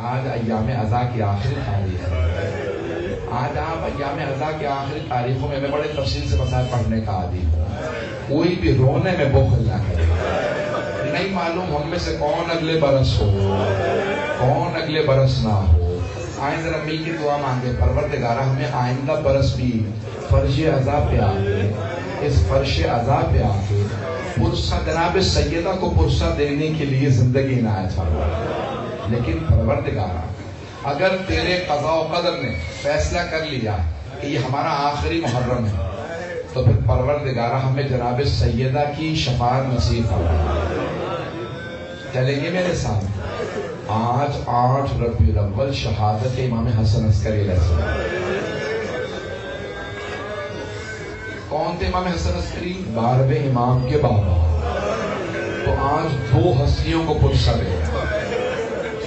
آج ایام عزا کی آخری تاریخ ہے. آج آپ ایام عزا کی آخری تاریخوں میں بڑے تفصیل سے مسائل پڑھنے کا عادی ہوں. کوئی بھی رونے میں بخل نہ کرے. نہیں معلوم ہم میں سے کون اگلے برس ہو, کون اگلے برس نہ ہو. آئیں ذرا مل کی دعا مانگے, پروردگارہ ہمیں آئندہ برس بھی فرش عزا پہ آ کے, اس فرش عزا پہ آ کے پرسہ جناب سیدہ کو پرسہ دینے کے لیے زندگی عنایت فرما. لیکن پروردگارہ اگر تیرے قضاء و قدر نے فیصلہ کر لیا کہ یہ ہمارا آخری محرم ہے, تو پھر پروردگارہ ہمیں جناب سیدہ کی شفاعت نصیب فرما. چلیں گے میرے ساتھ؟ آج 8 ربیع الاول شہادت امام حسن عسکری علیہ السلام. کون تھے امام حسن عسکری؟ 12ویں امام کے بابا. تو آج 2 ہستیوں کو پرسہ دے.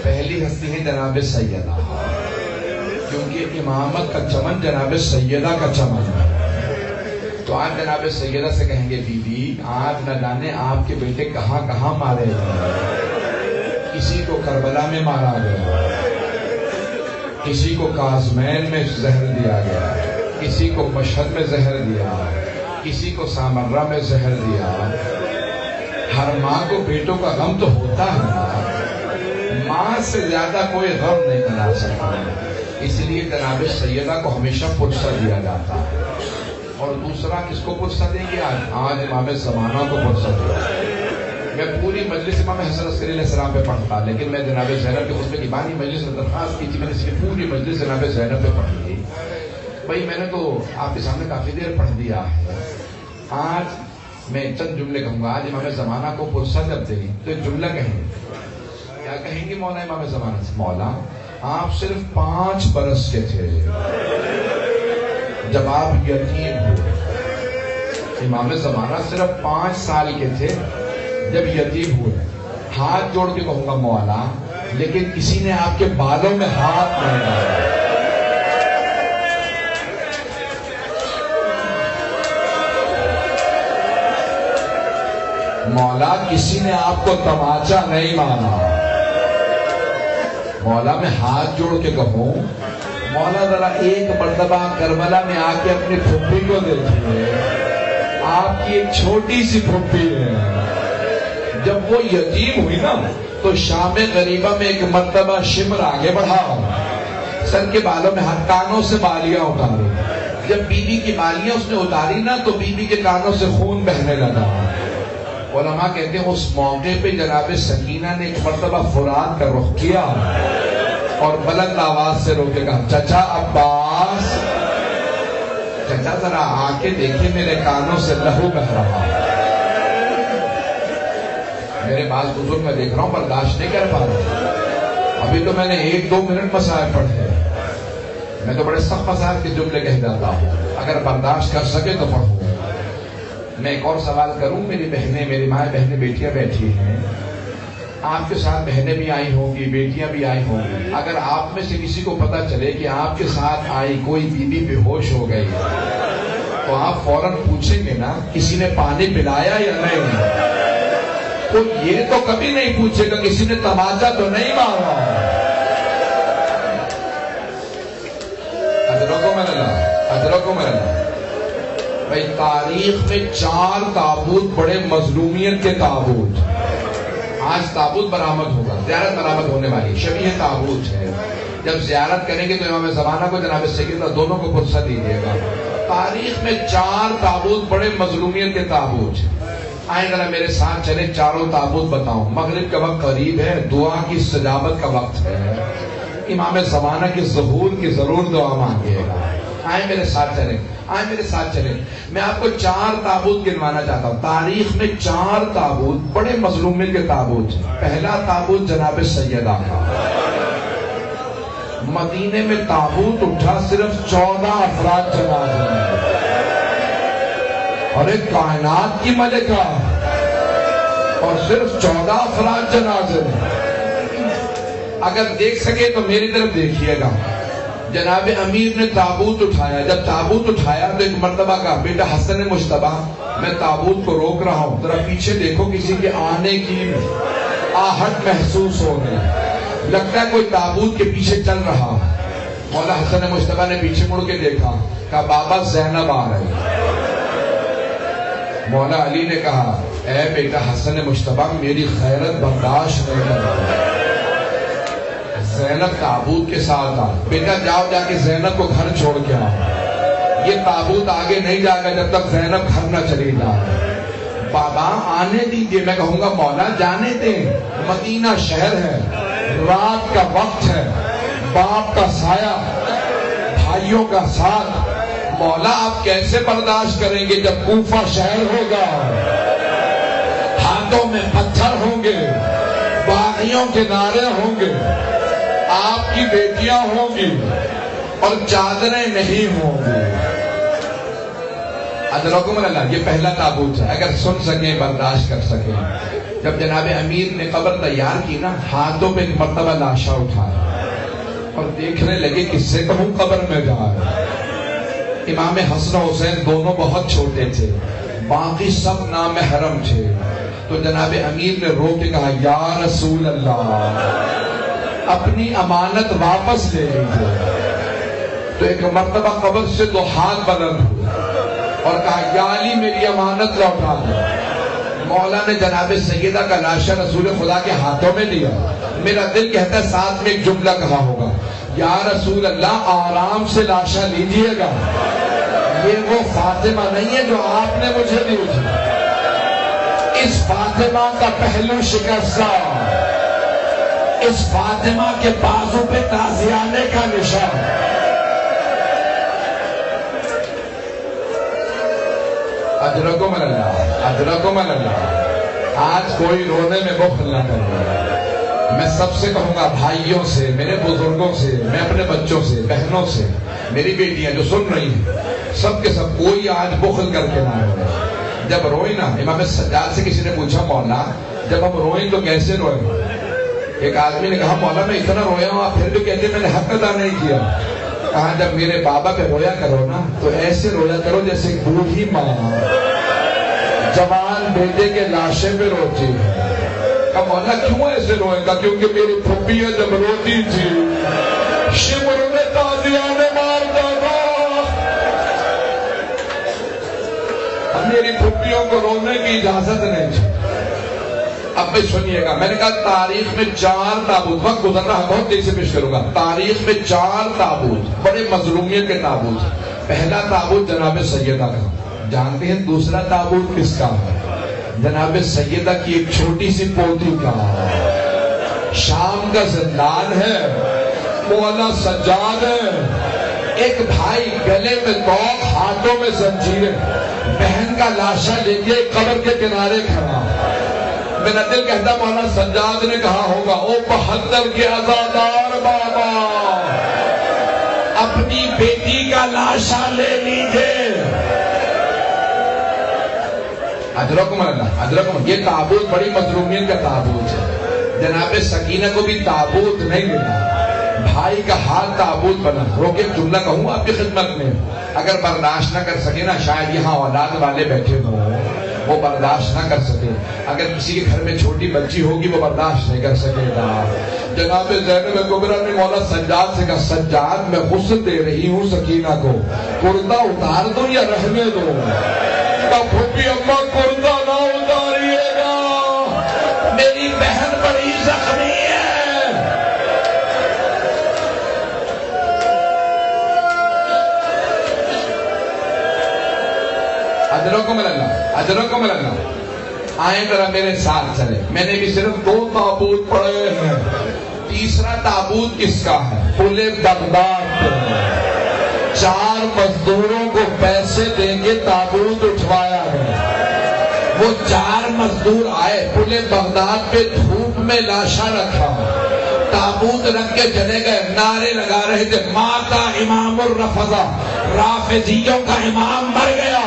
پہلی ہستی ہے جناب سیدہ, کیونکہ امامت کا چمن جناب سیدہ کا چمن ہے. تو آج جناب سیدہ سے کہیں گے بی بی آج نہ جانے آپ کے بیٹے کہاں کہاں مارے گئے. کسی کو کربلا میں مارا گیا, کسی کو کاظمین میں زہر دیا گیا, کسی کو مشہد میں زہر دیا, کسی کو سامرہ میں زہر دیا. ہر ماں کو بیٹوں کا غم تو ہوتا ہے, ماں سے زیادہ کوئی غم نہیں منا سکتا. اس لیے جناب سیدہ کو ہمیشہ پرسہ دیا جاتا ہے. اور دوسرا کس کو پرسہ دیں گے؟ آج امام زمانہ کو پرسہ دیا. میں پوری مجلس امام حسن عسکری علیہ السلام پہ پڑھتا, لیکن میں جناب زینب کے خطبے کی بانی مجلس میں درخواست کی تھی, میں نے اس کی پوری مجلس جناب زینب پہ پڑھ لی. بھائی میں نے تو آپ کے سامنے کافی دیر پڑھ دیا ہے. آج میں چند جملے کہوں گا. آج امام زمانہ کو پرسہ جب دیں تو ایک جملہ کہیں گے. کیا کہیں گے مولا امام زمانہ سے؟ مولا آپ صرف 5 برس کے تھے جب آپ یتیم ہوئے. امام زمانہ صرف 5 سال کے تھے جب یتیم ہوئے. ہاتھ جوڑ کے کہوں گا مولا, لیکن کسی نے آپ کے بالوں میں ہاتھ نہیں ڈالا. مولا کسی نے آپ کو تماچا نہیں مانا. مولا میں ہاتھ جوڑ کے کہوں مولا ذرا ایک مرتبہ کربلا میں آ کے اپنی پھپھی کو دیکھیے. آپ کی ایک چھوٹی سی پھپھی ہے, جب وہ یتیم ہوئی نا تو شام غریبہ میں ایک مرتبہ شمر آگے بڑھاؤ, سر کے بالوں میں ہاتھ, کانوں سے بالیاں اتارو. جب بی بی کی بالیاں اس نے اتاری نا تو بی بی کے کانوں سے خون بہنے لگا. علماء کہتے ہیں اس موقع پہ جناب سکینہ نے ایک مرتبہ فرات کا رخ کیا اور بلند آواز سے رو کے کہا چچا عباس, چچا ذرا آ کے دیکھیں میرے کانوں سے لہو بہ رہا ہے. میرے بعض بزرگ میں دیکھ رہا ہوں برداشت نہیں کر پا رہے. ابھی تو میں نے 1-2 منٹ مسائل پڑھے. میں تو بڑے سخت مسائل کے جملے کہہ جاتا ہوں, اگر برداشت کر سکے تو پڑھوں. میں ایک اور سوال کروں. میری بہنیں, میری ماں بہنیں, بیٹیاں بیٹھی ہیں. آپ کے ساتھ بہنیں بھی آئی ہوں گی, بیٹیاں بھی آئی ہوں گی. اگر آپ میں سے کسی کو پتا چلے کہ آپ کے ساتھ آئی کوئی بی بی بے ہوش ہو گئی تو آپ فوراً پوچھیں گے نا کسی نے پانی پلایا یا نہیں. تو یہ تو کبھی نہیں پوچھے گا کسی نے تماچا تو نہیں مارا. ادرکو میں بھائی تاریخ میں 4 تابوت بڑے مظلومیت کے تابوت. آج تابوت برآمد ہوگا, زیارت برآمد ہونے والی شبیہ تابوت ہے. جب زیارت کریں گے تو امام زمانہ کو جناب سیدہ دونوں کو پرسہ دیجیے گا. تاریخ میں 4 تابوت بڑے مظلومیت کے تابوت ہیں. آئیں ذرا میرے ساتھ چلیں, 4 تابوت بتاؤں. مغرب کا وقت قریب ہے, دعا کی استجابت کا وقت ہے. امام زمانہ کے ظہور کی ضرور دعا مانگیے گا. آئیں میرے ساتھ چلیں, آئیں میرے ساتھ چلیں. میں آپ کو 4 تابوت گنوانا چاہتا ہوں. تاریخ میں 4 تابوت بڑے مظلومیت کے تابوت ہیں. پہلا تابوت جناب سیدہ کا. مدینے میں تابوت اٹھا, صرف 14 افراد جنازے میں, اور ایک کائنات کی ملکہ اور صرف 14 افراد جنازے میں. اگر دیکھ سکے تو میری طرف دیکھیے گا. جناب امیر نے تابوت اٹھایا. جب تابوت اٹھایا تو ایک مرتبہ کہا بیٹا حسن مجتبیٰ میں تابوت کو روک رہا ہوں, ذرا پیچھے دیکھو کسی کے آنے کی آہٹ محسوس ہو رہی. لگتا ہے کوئی تابوت کے پیچھے چل رہا. مولا حسن مجتبیٰ نے پیچھے مڑ کے دیکھا, کہا بابا زینب آ رہی. مولا علی نے کہا اے بیٹا حسن مجتبیٰ میری غیرت برداشت نہیں کر رہا. زینب تابوت کے ساتھ آ, بیٹا جاؤ جا کے زینب کو گھر چھوڑ کے آؤ. یہ تابوت آگے نہیں جائے گا جب تک زینب گھر نہ چلی جائے. بابا آنے دیجیے. میں کہوں گا مولا جانے دیں, مدینہ شہر ہے, رات کا وقت ہے, باپ کا سایہ, بھائیوں کا ساتھ. مولا آپ کیسے برداشت کریں گے جب کوفہ شہر ہوگا, ہاتھوں میں پتھر ہوں گے, باغیوں کے نعرے ہوں گے, آپ کی بیٹیاں ہوں گی اور چادریں نہیں ہوں گی. ادرکم اللہ, یہ پہلا تابوت ہے. اگر سن سکیں برداشت کر سکیں. جب جناب امیر نے قبر تیار کی نا, ہاتھوں پہ ایک مرتبہ لاشا اٹھایا اور دیکھنے لگے کس سے کہوں قبر میں جا رہے. امام حسن و حسین دونوں بہت چھوٹے تھے, باقی سب نامحرم تھے. تو جناب امیر نے رو کے کہا یا رسول اللہ اپنی امانت واپس لے لیجیے. تو ایک مرتبہ قبر سے دو ہاتھ بلند ہوئے اور کہا یا علی میری امانت لوٹا دو. مولا نے جناب سیدہ کا لاشا رسول خدا کے ہاتھوں میں لیا. میرا دل کہتا ہے ساتھ میں ایک جملہ کہا ہوگا, یا رسول اللہ آرام سے لاشا لیجئے گا, یہ وہ فاطمہ نہیں ہے جو آپ نے مجھے دی تھی. اس فاطمہ کا پہلو شکستہ, اس فاطمہ کے بازو پہ تازیانے کا نشان. اجرکم اللہ, اجرکم اللہ. آج کوئی رونے میں بخل نہ کرے. میں سب سے کہوں گا, بھائیوں سے, میرے بزرگوں سے, میں اپنے بچوں سے, بہنوں سے, میری بیٹیاں جو سن رہی ہیں, سب کے سب کوئی آج بخل کر کے نہ روئے. جب روئیں نا, امام سجاد سے کسی نے پوچھا مولا جب ہم روئیں تو کیسے روئیں؟ ایک آدمی نے کہا مولا میں اتنا رویا ہوں, آپ پھر بھی کہتے میں نے حق ادا نہیں کیا. کہا جب میرے بابا پہ رویا کرو نا تو ایسے رویا کرو جیسے بوڑھی ماں جوان بیٹے کے لاشے پہ روتی ہے. کہا مولا کیوں ایسے روئے گا؟ کیونکہ میری پھپھیاں جب روتی تھی شمر میں تازیانے مارتا تھا. میری پھپھیوں کو رونے کی اجازت نہیں تھی. اب بھی سنیے گا, میں نے کہا تاریخ میں 4 تابوت, وقت گزر رہا بہت تیزی سے پیش کروں گا. تاریخ میں 4 تابوت, بڑے مظلومیت کے تابوت. پہلا تابوت جناب سیدہ کا, جانتے ہیں دوسرا تابوت کس کا ہے؟ جناب سیدہ کی ایک چھوٹی سی پوتی کا. شام کا زندان ہے, مولا سجاد ہے, ایک بھائی گلے میں توق ہاتھوں میں زنجیریں, بہن کا لاشا لے کے قبر کے کنارے کھڑا. میرا دل کہتا مولا سجاد نے کہا ہوگا او 72 کے عزادار بابا اپنی بیٹی کا لاشا لے لیجیے. اجرکم اللہ, اجرکم. یہ تابوت بڑی مظلومیت کا تابوت ہے. جناب سکینہ کو بھی تابوت نہیں ملا, بھائی کا ہاتھ تابوت بنا. روکے جملہ کہوں آپ کی خدمت میں, اگر برداشت نہ کر سکے نا, شاید یہاں اولاد والے بیٹھے ہوں وہ برداشت نہ کر سکے. اگر کسی کے گھر میں چھوٹی بچی ہوگی وہ برداشت نہیں کر سکے گا. جناب زینب کبریٰ نے مولا سجاد سے کہا سجاد میں غسل دے رہی ہوں سکینہ کو, کرتا اتار دو یا رہنے دو؟ پھوپھی اماں کرتا نہ اتاریے گا, میری بہن بڑی زخمی ہے. اجرکم اللہ, اجرکم اللہ. آئیں ذرا میرے ساتھ چلے. میں نے بھی صرف 2 تابوت پڑھے ہیں. تیسرا تابوت کس کا ہے؟ پل بغداد. 4 مزدوروں کو پیسے دیں گے تابوت اٹھوایا ہے. وہ 4 مزدور آئے, پل بغداد پہ دھوپ میں لاشا رکھا, تابوت رکھ کے چلے گئے, نعرے لگا رہے تھے ماتا امام الرفضہ, رافضیوں کا امام مر گیا,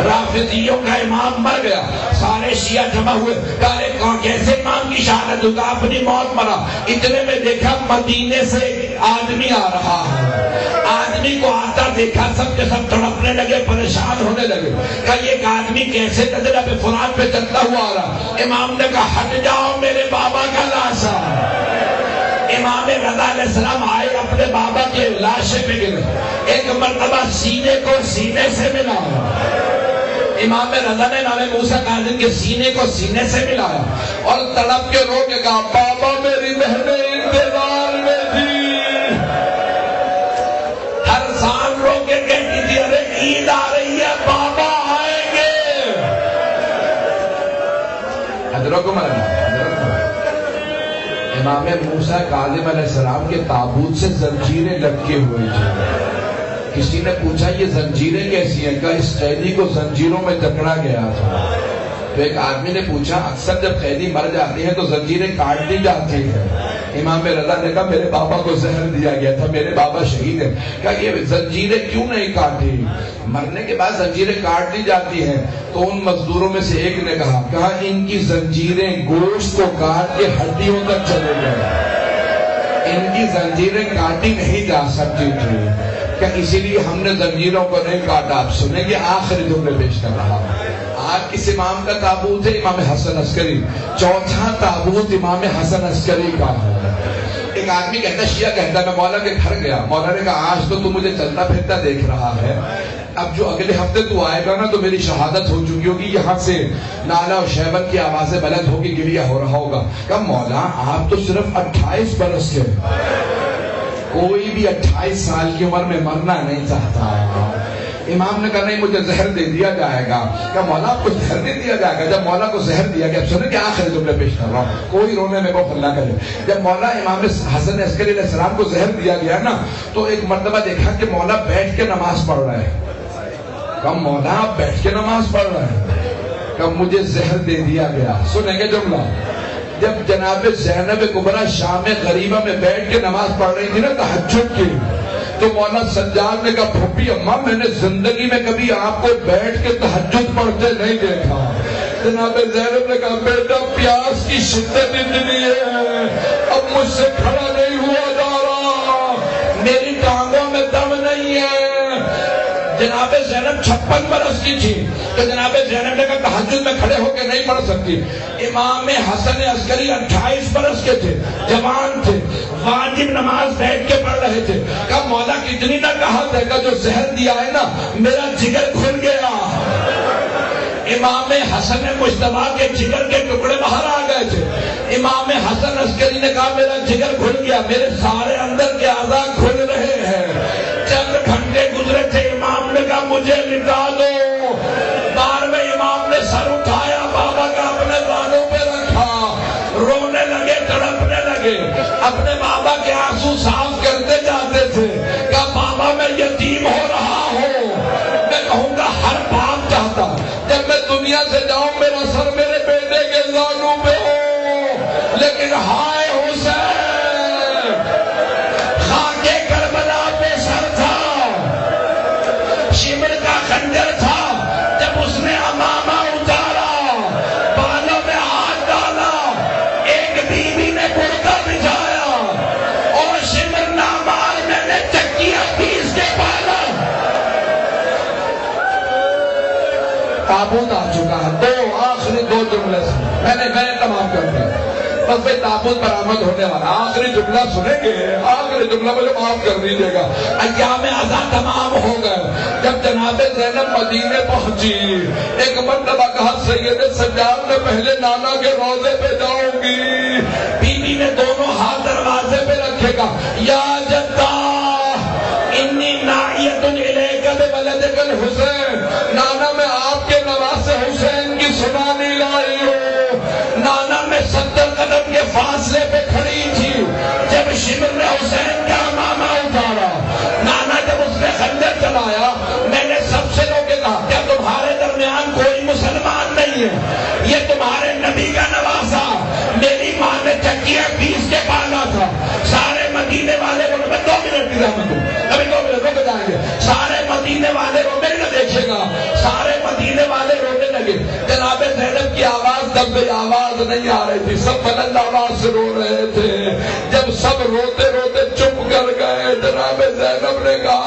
رافضیوں کا امام مر گیا. سارے شیعہ جمع ہوئے, کہے کیسے امام کی شہادت ہوگا, اپنی موت مرا. اتنے میں دیکھا مدینے سے آدمی آ رہا ہے. آدمی کو آتا دیکھا, سب کے سب تڑپنے لگے, پریشان ہونے لگے. کہا یہ ایک آدمی کیسے نظر اب فلان پہ چلتا ہوا آ رہا. امام نے کہا ہٹ جاؤ, میرے بابا کا لاشا. امام رضا علیہ السلام آئے اپنے بابا کے لاشے پہ گرے، ایک مرتبہ سینے کو سینے سے ملا، امام رضا نے امام موسیٰ کاظم کے سینے کو سینے سے ملایا اور تڑپ کے رو کے کہا بابا میری بہنیں انتظار میں تھی، ہر سال رو کے کہتی تھی ارے عید آ رہی ہے بابا آئیں گے۔ حضرت امام موسیٰ کاظم علیہ السلام کے تابوت سے زنجیریں لٹکے ہوئے تھے۔ کسی نے پوچھا یہ زنجیریں کیسی ہیں؟ کہا اس قیدی کو زنجیروں میں جکڑا گیا تھا۔ تو ایک آدمی نے پوچھا اکثر جب قیدی مر جاتے ہیں تو زنجیریں کاٹ دی جاتی ہیں۔ امام رضا نے کہا میرے بابا کو زہر دیا گیا تھا، میرے بابا شہید ہیں۔ کہا یہ زنجیریں کیوں نہیں کاٹی؟ مرنے کے بعد زنجیریں کاٹ دی جاتی ہیں۔ تو ان مزدوروں میں سے ایک نے کہا ان کی زنجیریں گوشت کو کاٹ کے ہڈیوں تک چلے گئے، ان کی زنجیریں کاٹی نہیں جا سکتی تھی، کہ اسی لیے ہم نے زنجیروں کو نہیں کاٹا۔ آپ سنیں گے آخری جملے پیش کر رہا ہوں۔ آج کس امام کا تابوت ہے؟ امام حسن عسکری۔ چوتھا تابوت امام حسن عسکری کا ہے۔ ایک آدمی کہتا شیعہ کہتا میں مولا کے گھر گیا، مولا نے کہا آج تو مجھے چلتا پھرتا دیکھ رہا ہے، اب جو اگلے ہفتے تو آئے گا نا تو میری شہادت ہو چکی ہوگی، یہاں سے نالا اور شیبن کی آوازیں بلند ہوگی، گریہ ہو رہا ہوگا۔ کہا مولا آپ تو صرف 28 برس کے، کوئی بھی 28 سال کی عمر میں مرنا نہیں چاہتا۔ امام نے کہا نہیں مجھے زہر دے دیا جائے گا۔ کہا مولا آپ کو زہر دے دیا جائے گا؟ جب مولا کو زہر دیا گیا، سنیں کہ آخری جملے پیش کر رہا ہوں، کوئی رونے میں وہ اللہ کرے۔ جب مولا امام حسن عسکری علیہ السلام کو زہر دیا گیا نا تو ایک مرتبہ دیکھا کہ مولا بیٹھ کے نماز پڑھ رہے ہیں۔ کہا مولا آپ بیٹھ کے نماز پڑھ رہے ہیں؟ کہا مجھے زہر دے دیا گیا۔ سنیں گے جملہ، جب جناب زینب کبریٰ شام غریبہ میں بیٹھ کے نماز پڑھ رہی تھی نا تہجد کی، تو مولا سجاد نے کہا پھوپھی اماں میں نے زندگی میں کبھی آپ کو بیٹھ کے تہجد پڑھتے نہیں دیکھا۔ جناب زینب نے کہا بیٹا پیاس کی شدت اتنی ہے اب مجھ سے کھڑا نہیں ہوا جا رہا، میری ٹانگوں میں دم نہیں ہے۔ جناب زینب 56 برس کی تھی تو جناب زینب نے کہا تہجد میں کھڑے ہو کے نہیں پڑھ سکتی۔ امام حسن عسکری 28 برس کے تھے، جوان تھے، واجب نماز بیٹھ کے پڑھ رہے تھے۔ کہا مولا کتنی نہ کہا تھا کہ جو زہر دیا ہے نا میرا جگر کھل گیا۔ امام حسن مجتبیٰ کے جگر کے ٹکڑے باہر آ گئے تھے۔ امام حسن عسکری نے کہا میرا جگر کھل گیا، میرے سارے اندر کے اعضاء کھل رہے ہیں۔ چند گھنٹے گزرے تھے، امام نے کہا مجھے لٹا دو۔ بعد میں امام نے سر اٹھایا، بابا کا اپنے بالوں پہ رکھا، رونے لگے، تڑپنے لگے، اپنے بابا کے آنسو صاف کرتے جاتے تھے۔ کہا بابا میں یتیم ہو رہا ہوں، میں کہوں گا ہر باپ چاہتا جب میں دنیا سے جاؤں میرا سر میرے بیٹے کے زانوں پہ ہو، لیکن ہائے حسین خاکے کربلا پہ سر تھا، شمر کا خنجر تھا، جب اس نے امامہ اتارا، بالوں میں ہاتھ ڈالا، ایک بیوی نے کرتا بچھایا اور شمر نامار میں نے چکیاں پیس کے پالا۔ تابوت آ چکا ہے، آخری دو جملے سے میں نے تمام کر دیا، بس بھائی تابوت برآمد ہونے والا۔ آخری جملہ سنیں گے، آخری جملہ مجھے معاف کر دیجیے گا۔ ایام عزا تمام ہو گئے، جب جناب زینب مدینے پہنچی، ایک مرتبہ کہا سید سجاد میں پہلے نانا کے روضے پہ جاؤں گی۔ بیوی نے دونوں ہاتھ دروازے پہ رکھے گا، یا جدہ انی نائیت الیک بولدک الحسین، نانا میں آپ کے نواسے حسین کی سنانی لائی ہوں۔ نانا میں 70 قدم کے فاصلے پہ کھڑی تھی جب شمر نے حسین کا امامہ اتارا۔ نانا جب اس نے خنجر چلایا، میں نے سب سے رو کے کہا کیا تمہارے درمیان کوئی مسلمان نہیں ہے؟ یہ تمہارے نبی کا نواسا، میری ماں نے چکیاں پیس کے پالا تھا۔ سارے مدینے والے رو، میں 2 منٹ کی زحمت ہوں، ابھی 2 منٹ رک جائیں گے۔ سارے مدینے والے رو، میرے نہ دیکھے گا، سارے مدینے والے رونے لگے۔ جناب زینب کی آواز دب گئی، آواز نہیں آ رہی تھی، سب بلند آواز سے رو رہے تھے۔ جب سب روتے روتے چپ کر گئے، جناب زینب نے کہا